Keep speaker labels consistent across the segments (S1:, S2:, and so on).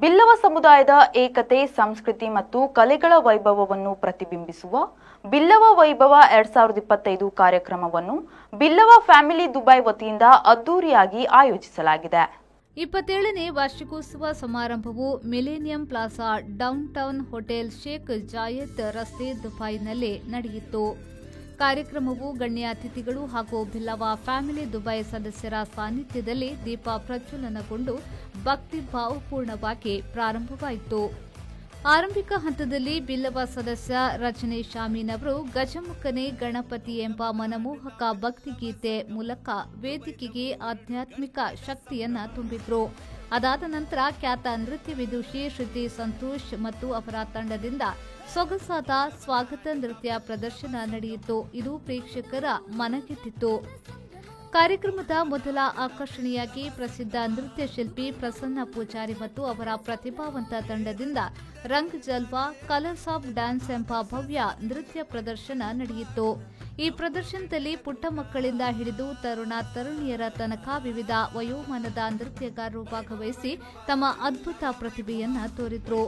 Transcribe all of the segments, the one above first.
S1: ಬಿಲ್ಲವ ಸಮುದಾಯದ ಏಕತೆ, ಸಂಸ್ಕೃತಿ ಮತ್ತು ಕಲೆಗಳ ವೈಭವವನ್ನು ಪ್ರತಿಬಿಂಬಿಸುವ ಬಿಲ್ಲವ ವೈಭವ 2025 ಕಾರ್ಯಕ್ರಮವನ್ನು ಬಿಲ್ಲವ ಫ್ಯಾಮಿಲಿ ದುಬೈ ವತಿಯಿಂದ ಅದ್ದೂರಿಯಾಗಿ ಆಯೋಜಿಸಲಾಗಿದೆ.
S2: 27ನೇ ವಾರ್ಷಿಕೋತ್ಸವ ಸಮಾರಂಭವು millennium plaza downtown hotel Sheikh Zayed ರಸ್ತೆ ದುಬೈನಲ್ಲಿ ನಡೆಯಿತು. ಕಾರ್ಯಕ್ರಮವು ಗಣ್ಯ ಅತಿಥಿಗಳು ಹಾಗೂ ಬಿಲ್ಲವ ಫ್ಯಾಮಿಲಿ ದುಬೈ ಸದಸ್ಯರ ಸಾನ್ನಿಧ್ಯದಲ್ಲಿ ದೀಪ ಪ್ರಜ್ವಲನಗೊಂಡು ಭಕ್ತಿ ಭಾವಪೂರ್ಣವಾಗಿ ಪ್ರಾರಂಭವಾಯಿತು. ಆರಂಭಿಕ ಹಂತದಲ್ಲಿ ಬಿಲ್ಲವ ಸದಸ್ಯ ರಜನೀಶ್ ಶಾಮೀನ್ ಅವರು ಗಜಮುಖನೇ ಗಣಪತಿ ಎಂಬ ಮನಮೋಹಕ ಭಕ್ತಿಗೀತೆ ಮೂಲಕ ವೇದಿಕೆಗೆ ಆಧ್ಯಾತ್ಮಿಕ ಶಕ್ತಿಯನ್ನ ತುಂಬಿದ್ರು. ಅದಾದ ನಂತರ ಖ್ಯಾತ ನೃತ್ಯ ವಿದುಷಿ ಶ್ರುತಿ ಸಂತೋಷ್ ಮತ್ತು ಅವರ ತಂಡದಿಂದ ಸೊಗಸಾದ ಸ್ವಾಗತ ನೃತ್ಯ ಪ್ರದರ್ಶನ ನಡೆಯಿತು. ಇದು ಪ್ರೇಕ್ಷಕರ ಮನಗೆದ್ದಿತು. ಕಾರ್ಯಕ್ರಮದ ಮೊದಲ ಆಕರ್ಷಣೆಯಾಗಿ ಪ್ರಸಿದ್ಧ ನೃತ್ಯ ಶಿಲ್ಪಿ ಪ್ರಸನ್ನ ಪೂಜಾರಿ ಮತ್ತು ಅವರ ಪ್ರತಿಭಾವಂತ ತಂಡದಿಂದ ರಂಗ್ ಜಲ್ವಾ ಕಲರ್ಸ್ ಆಫ್ ಡ್ಯಾನ್ಸ್ ಎಂಬ ಭವ್ಯ ನೃತ್ಯ ಪ್ರದರ್ಶನ ನಡೆಯಿತು. ಈ ಪ್ರದರ್ಶನದಲ್ಲಿ ಪುಟ್ಟ ಮಕ್ಕಳಿಂದ ಹಿಡಿದು ತರುಣ ತರುಣಿಯರ ತನಕ ವಿವಿಧ ವಯೋಮಾನದ ನೃತ್ಯಗಾರರು ಭಾಗವಹಿಸಿ ತಮ್ಮ ಅದ್ಭುತ ಪ್ರತಿಭೆಯನ್ನ ತೋರಿದ್ರು.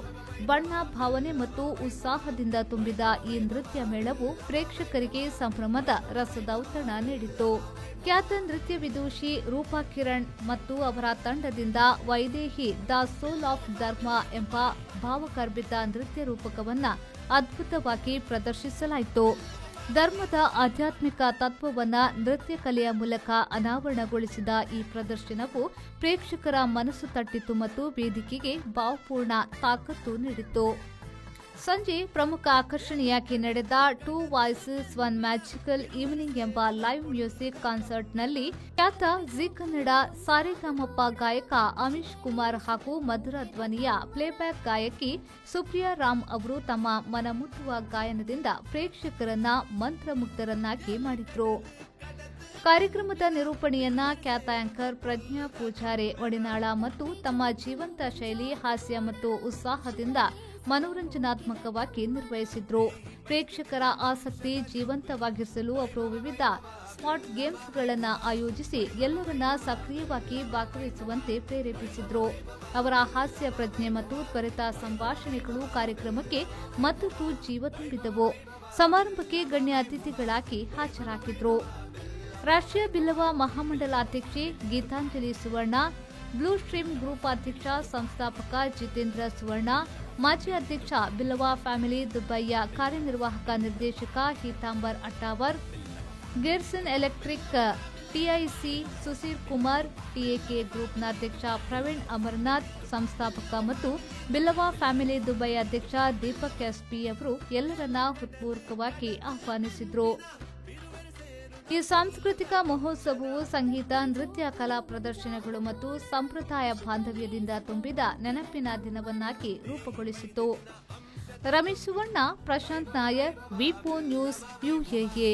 S2: ಬಣ್ಣ, ಭಾವನೆ ಮತ್ತು ಉತ್ಸಾಹದಿಂದ ತುಂಬಿದ ಈ ನೃತ್ಯ ಮೇಳವು ಪ್ರೇಕ್ಷಕರಿಗೆ ಸಂಭ್ರಮದ ರಸದೌತಣ ನೀಡಿತು. ಖ್ಯಾತ ನೃತ್ಯ ವಿದುಷಿ ರೂಪಾ ಕಿರಣ್ ಮತ್ತು ಅವರ ತಂಡದಿಂದ ವೈದೇಹಿ ದ ಸೋಲ್ ಆಫ್ ಧರ್ಮ ಎಂಬ ಭಾವಗರ್ಭಿತ ನೃತ್ಯ ರೂಪಕವನ್ನ ಅದ್ಭುತವಾಗಿ ಪ್ರದರ್ಶಿಸಲಾಯಿತು. ಧರ್ಮದ ಆಧ್ಯಾತ್ಮಿಕ ತತ್ವವನ್ನ ನೃತ್ಯ ಕಲೆಯ ಮೂಲಕ ಅನಾವರಣಗೊಳಿಸಿದ ಈ ಪ್ರದರ್ಶನವು ಪ್ರೇಕ್ಷಕರ ಮನಸ್ಸು ತಟ್ಟಿತು ಮತ್ತು ವೇದಿಕೆಗೆ ಭಾವಪೂರ್ಣ ತಾಕತ್ತು ನೀಡಿತು. ಸಂಜೆ ಪ್ರಮುಖ ಆಕರ್ಷಣೆಯಾಗಿ ನಡೆದ 2 ವಾಯ್ಸಸ್ 1 ಮ್ಯಾಜಿಕಲ್ ಈವ್ನಿಂಗ್ ಎಂಬ ಲೈವ್ ಮ್ಯೂಸಿಕ್ ಕಾನ್ಸರ್ಟ್ನಲ್ಲಿ ಖ್ಯಾತ ಜಿ ಕನ್ನಡ ಸಾರೆಗಾಮಪ್ಪ ಗಾಯಕ ಅಮಿಶ್ ಕುಮಾರ್ ಹಾಗೂ ಮಧುರ ಧ್ವನಿಯ ಪ್ಲೇಬ್ಯಾಕ್ ಗಾಯಕಿ ಸುಪ್ರಿಯಾ ರಾಮ್ ಅವರು ತಮ್ಮ ಮನಮುಟ್ಟುವ ಗಾಯನದಿಂದ ಪ್ರೇಕ್ಷಕರನ್ನ ಮಂತ್ರಮುಗ್ಧರನ್ನಾಗಿ ಮಾಡಿದ್ರು. ಕಾರ್ಯಕ್ರಮದ ನಿರೂಪಣೆಯನ್ನ ಖ್ಯಾತ ಆಂಕರ್ ಪ್ರಜ್ಞಾ ಪೂಜಾರೆ ಒಡಿನಾಳ ಮತ್ತು ತಮ್ಮ ಜೀವಂತ ಶೈಲಿ, ಹಾಸ್ಯ ಮತ್ತು ಉತ್ಸಾಹದಿಂದ ಮನೋರಂಜನಾತ್ಮಕವಾಗಿ ನಿರ್ವಹಿಸಿದ್ರು. ಪ್ರೇಕ್ಷಕರ ಆಸಕ್ತಿ ಜೀವಂತವಾಗಿರಿಸಲು ಅವರು ವಿವಿಧ ಸ್ಮಾರ್ಟ್ ಗೇಮ್ಸ್ಗಳನ್ನು ಆಯೋಜಿಸಿ ಎಲ್ಲರನ್ನ ಸಕ್ರಿಯವಾಗಿ ಭಾಗವಹಿಸುವಂತೆ ಪ್ರೇರೇಪಿಸಿದ್ರು. ಅವರ ಹಾಸ್ಯ ಪ್ರಜ್ಞೆ ಮತ್ತು ತ್ವರಿತ ಸಂಭಾಷಣೆಗಳು ಕಾರ್ಯಕ್ರಮಕ್ಕೆ ಮತ್ತಷ್ಟು ಜೀವ ತುಂಬಿದವು. ಸಮಾರಂಭಕ್ಕೆ ಗಣ್ಯ ಅತಿಥಿಗಳಾಗಿ ಹಾಜರಾಗಿದ್ರು. ರಾಷ್ಟ್ರೀಯ ಬಿಲ್ಲವ ಮಹಾಮಂಡಲ ಅಧ್ಯಕ್ಷೆ ಗೀತಾಂಜಲಿ ಸುವರ್ಣ, ಬ್ಲೂ ಸ್ಟ್ರೀಮ್ ಗ್ರೂಪ್ ಅಧ್ಯಕ್ಷ ಸಂಸ್ಥಾಪಕ ಜಿತೇಂದ್ರ ಸುವರ್ಣ, ಮಾಜಿ ಅಧ್ಯಕ್ಷ ಬಿಲ್ಲವ ಫ್ಯಾಮಿಲಿ ದುಬೈಯ ಕಾರ್ಯನಿರ್ವಾಹಕ ನಿರ್ದೇಶಕ ಹೀತಾಂಬರ್ ಅಟ್ಟಾವರ್, ಗಿರ್ಸನ್ ಎಲೆಕ್ಟ್ರಿಕ್ ಟಿಐಸಿ ಸುಶೀರ್ ಕುಮಾರ್, ಟಿಎಕೆ ಗ್ರೂಪ್ನ ಅಧ್ಯಕ್ಷ ಪ್ರವೀಣ್ ಅಮರನಾಥ್, ಸಂಸ್ಥಾಪಕ ಮತ್ತು ಬಿಲ್ಲವ ಫ್ಯಾಮಿಲಿ ದುಬೈ ಅಧ್ಯಕ್ಷ ದೀಪಕ್ ಎಸ್ಪಿ ಅವರು ಎಲ್ಲರನ್ನ ಹೃತ್ಪೂರ್ವಕವಾಗಿ ಆಹ್ವಾನಿಸಿದ್ರು. ಈ ಸಾಂಸ್ಕೃತಿಕ ಮಹೋತ್ಸವವು ಸಂಗೀತ, ನೃತ್ಯ, ಕಲಾ ಪ್ರದರ್ಶನಗಳು ಮತ್ತು ಸಂಪ್ರದಾಯ ಬಾಂಧವ್ಯದಿಂದ ತುಂಬಿದ ನೆನಪಿನ ದಿನವನ್ನಾಗಿ ರೂಪುಗೊಳಿಸಿತು. ರಮೇಶ್ ಸುವರ್ಣ, ಪ್ರಶಾಂತ್ ನಾಯರ್, ವಿ4 ನ್ಯೂಸ್, ಯುಎಎ.